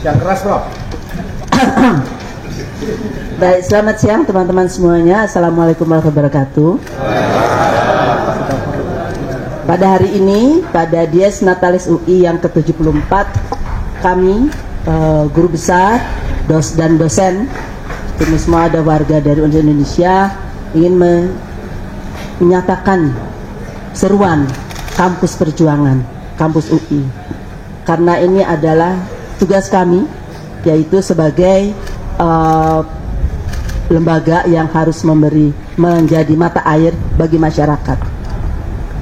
Yang keras, Prof. Baik, selamat siang teman-teman semuanya. Assalamualaikum warahmatullahi wabarakatuh. Pada hari ini, pada Dies Natalis UI yang ke-74, kami, guru besar, dan dosen, ini semua ada warga dari Universitas Indonesia, ingin menyatakan seruan kampus perjuangan, kampus UI. Karena ini adalah tugas kami, yaitu sebagai lembaga yang harus menjadi mata air bagi masyarakat.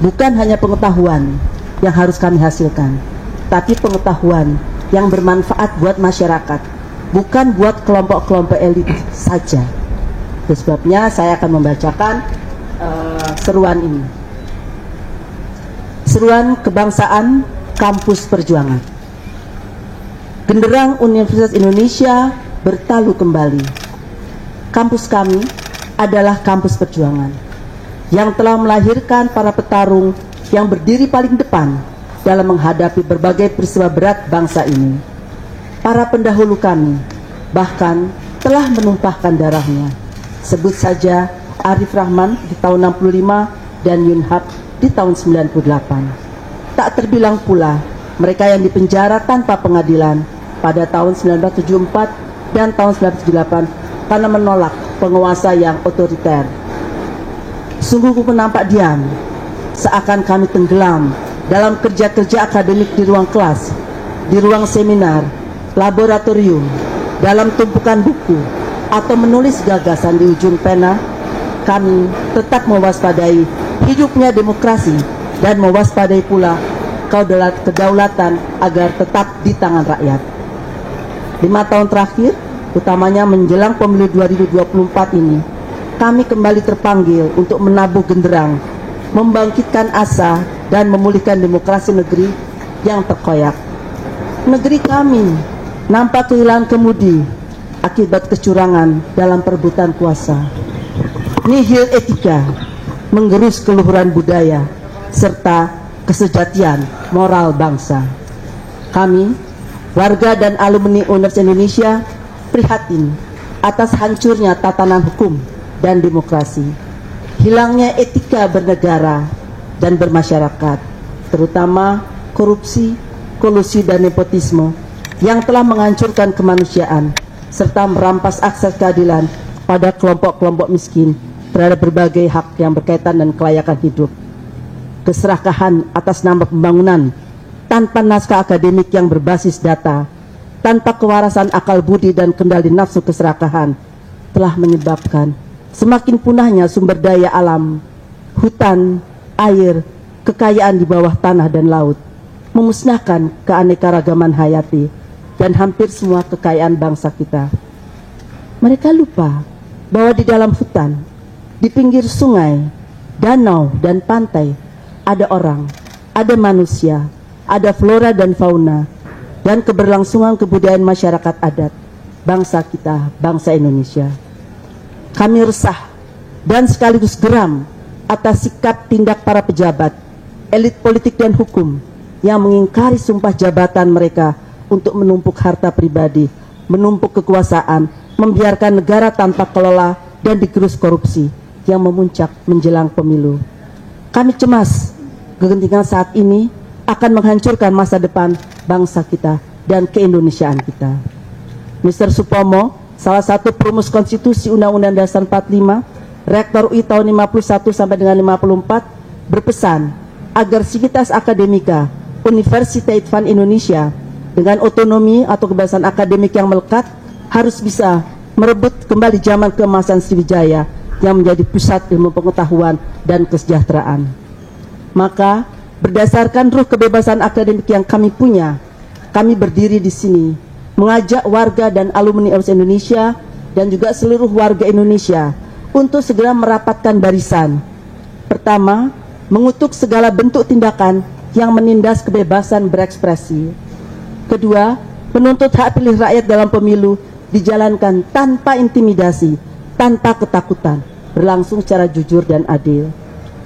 Bukan hanya pengetahuan yang harus kami hasilkan, tapi pengetahuan yang bermanfaat buat masyarakat, bukan buat kelompok-kelompok elit saja. Itu sebabnya saya akan membacakan seruan ini. Seruan kebangsaan kampus perjuangan. Genderang Universitas Indonesia bertalu kembali. Kampus kami adalah kampus perjuangan yang telah melahirkan para petarung yang berdiri paling depan dalam menghadapi berbagai peristiwa berat bangsa ini. Para pendahulu kami bahkan telah menumpahkan darahnya. Sebut saja Arif Rahman di tahun 65 dan Yunhab di tahun 98. Tak terbilang pula mereka yang dipenjara tanpa pengadilan pada tahun 1974 dan tahun 1978 karena menolak penguasa yang otoriter. Sungguh nampak diam, seakan kami tenggelam dalam kerja-kerja akademik di ruang kelas, di ruang seminar, laboratorium, dalam tumpukan buku, atau menulis gagasan di ujung pena. Kami tetap mewaspadai hidupnya demokrasi dan mewaspadai pula kedaulatan agar tetap di tangan rakyat. 5 tahun terakhir, utamanya menjelang pemilu 2024 ini, kami kembali terpanggil untuk menabuh genderang, membangkitkan asa dan memulihkan demokrasi negeri yang terkoyak. Negeri kami nampak kehilangan kemudi akibat kecurangan dalam perebutan kuasa. Nihil etika menggerus keluhuran budaya serta kesejatian moral bangsa. Kami, warga dan alumni Universitas Indonesia, prihatin atas hancurnya tatanan hukum dan demokrasi, hilangnya etika bernegara dan bermasyarakat, terutama korupsi, kolusi dan nepotisme yang telah menghancurkan kemanusiaan serta merampas akses keadilan pada kelompok-kelompok miskin terhadap berbagai hak yang berkaitan dengan kelayakan hidup. Keserakahan atas nama pembangunan tanpa naskah akademik yang berbasis data, tanpa kewarasan akal budi dan kendali nafsu keserakahan telah menyebabkan semakin punahnya sumber daya alam, hutan, air, kekayaan di bawah tanah dan laut, memusnahkan keanekaragaman hayati dan hampir semua kekayaan bangsa kita. Mereka lupa bahwa di dalam hutan, di pinggir sungai, danau, dan pantai ada orang, ada manusia, ada flora dan fauna, dan keberlangsungan kebudayaan masyarakat adat bangsa kita, bangsa Indonesia. Kami resah dan sekaligus geram atas sikap tindak para pejabat, elit politik dan hukum yang mengingkari sumpah jabatan mereka untuk menumpuk harta pribadi, menumpuk kekuasaan, membiarkan negara tanpa kelola dan digerus korupsi yang memuncak menjelang pemilu. Kami cemas kegentingan saat ini akan menghancurkan masa depan bangsa kita dan keindonesiaan kita. Mr. Supomo, salah satu perumus konstitusi Undang-Undang Dasar 45, Rektor UI tahun 51 sampai dengan 54, berpesan agar Sivitas Akademika Universitas Islam Indonesia dengan otonomi atau kebebasan akademik yang melekat harus bisa merebut kembali zaman keemasan Sriwijaya yang menjadi pusat ilmu pengetahuan dan kesejahteraan. Maka berdasarkan ruh kebebasan akademik yang kami punya, kami berdiri di sini mengajak warga dan alumni Universitas Indonesia dan juga seluruh warga Indonesia untuk segera merapatkan barisan. Pertama, mengutuk segala bentuk tindakan yang menindas kebebasan berekspresi. Kedua, menuntut hak pilih rakyat dalam pemilu dijalankan tanpa intimidasi, tanpa ketakutan, berlangsung secara jujur dan adil.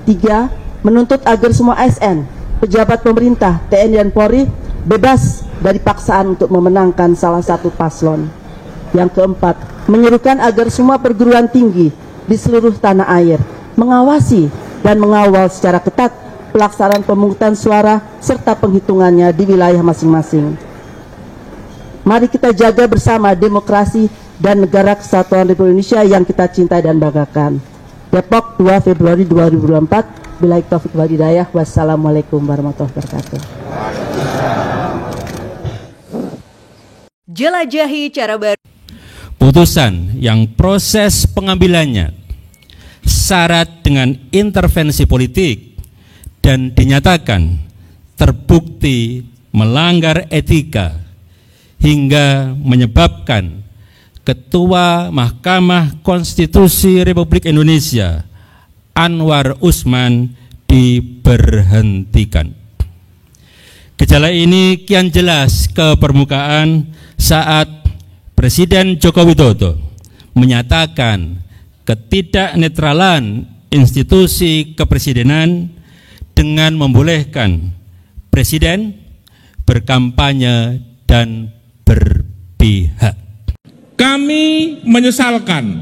Tiga, menuntut agar semua ASN, pejabat pemerintah, TNI dan Polri bebas dari paksaan untuk memenangkan salah satu paslon. Yang keempat, menyerukan agar semua perguruan tinggi di seluruh tanah air mengawasi dan mengawal secara ketat pelaksanaan pemungutan suara serta penghitungannya di wilayah masing-masing. Mari kita jaga bersama demokrasi dan negara kesatuan Republik Indonesia yang kita cintai dan banggakan. Depok, 2 Februari 2024. Billahi taufiq wal hidayah. Wassalamualaikum warahmatullahi wabarakatuh. Jelajahi cara baru. Putusan yang proses pengambilannya syarat dengan intervensi politik dan dinyatakan terbukti melanggar etika hingga menyebabkan Ketua Mahkamah Konstitusi Republik Indonesia Anwar Usman diberhentikan. Gejala ini kian jelas ke permukaan saat Presiden Joko Widodo menyatakan ketidaknetralan institusi kepresidenan dengan membolehkan Presiden berkampanye dan berpihak. Kami menyesalkan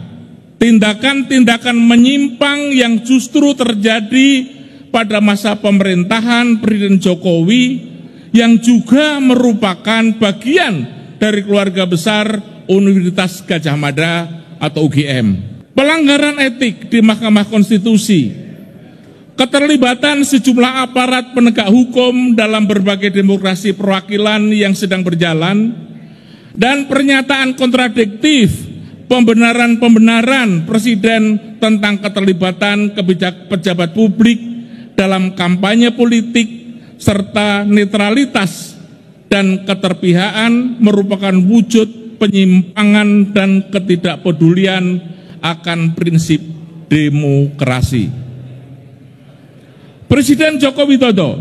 tindakan-tindakan menyimpang yang justru terjadi pada masa pemerintahan Presiden Jokowi yang juga merupakan bagian dari keluarga besar Universitas Gadjah Mada atau UGM. Pelanggaran etik di Mahkamah Konstitusi, keterlibatan sejumlah aparat penegak hukum dalam berbagai demokrasi perwakilan yang sedang berjalan, dan pernyataan kontradiktif pembenaran-pembenaran Presiden tentang keterlibatan pejabat publik dalam kampanye politik serta netralitas dan keterpihakan merupakan wujud penyimpangan dan ketidakpedulian akan prinsip demokrasi. Presiden Joko Widodo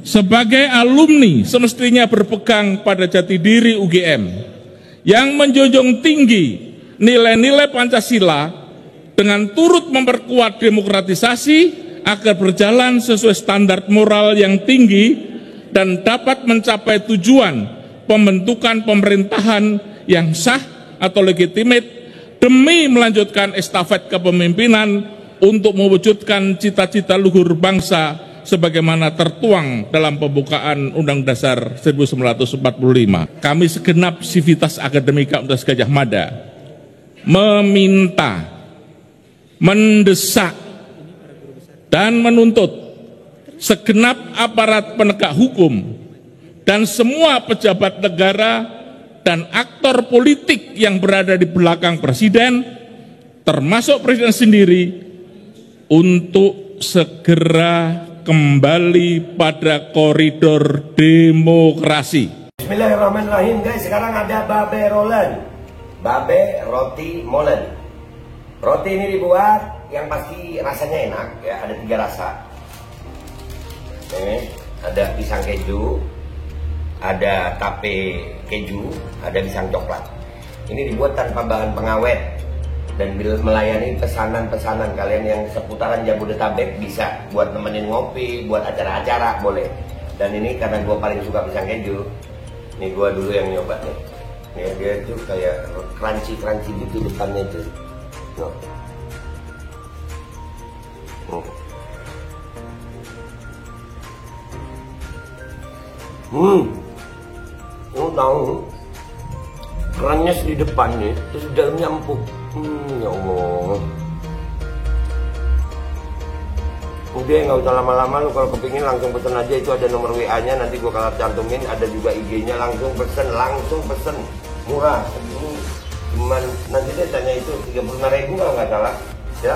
sebagai alumni semestinya berpegang pada jati diri UGM yang menjunjung tinggi nilai-nilai Pancasila dengan turut memperkuat demokratisasi agar berjalan sesuai standar moral yang tinggi dan dapat mencapai tujuan pembentukan pemerintahan yang sah atau legitimate demi melanjutkan estafet kepemimpinan untuk mewujudkan cita-cita luhur bangsa sebagaimana tertuang dalam pembukaan Undang Dasar 1945. Kami segenap Sivitas Akademika Universitas Gadjah Mada meminta, mendesak, dan menuntut segenap aparat penegak hukum dan semua pejabat negara dan aktor politik yang berada di belakang Presiden, termasuk Presiden sendiri, untuk segera kembali pada koridor demokrasi. Bismillahirrahmanirrahim guys, sekarang ada babe rolen, babe roti molen. Roti ini dibuat yang pasti rasanya enak ya, ada 3 rasa. Ini ada pisang keju, ada tape keju, ada pisang coklat. Ini dibuat tanpa bahan pengawet dan melayani pesanan-pesanan kalian yang seputaran Jabodetabek, bisa buat nemenin ngopi, buat acara-acara boleh. Dan ini karena gue paling suka pisang keju, ini gue dulu yang nyoba nih. Nih dia tuh kayak crunchy gitu depannya tuh. Lo tahu kerannya di depannya, terus dalamnya empuk. Ya Allah. Udah nggak usah lama-lama, lu kalau kepingin langsung pesen aja, itu ada nomor WA-nya, nanti gua kalau cantumin, ada juga IG-nya, langsung pesen, murah. Ini cuman nanti deh tanya itu 35.000 kalau nggak salah, ya.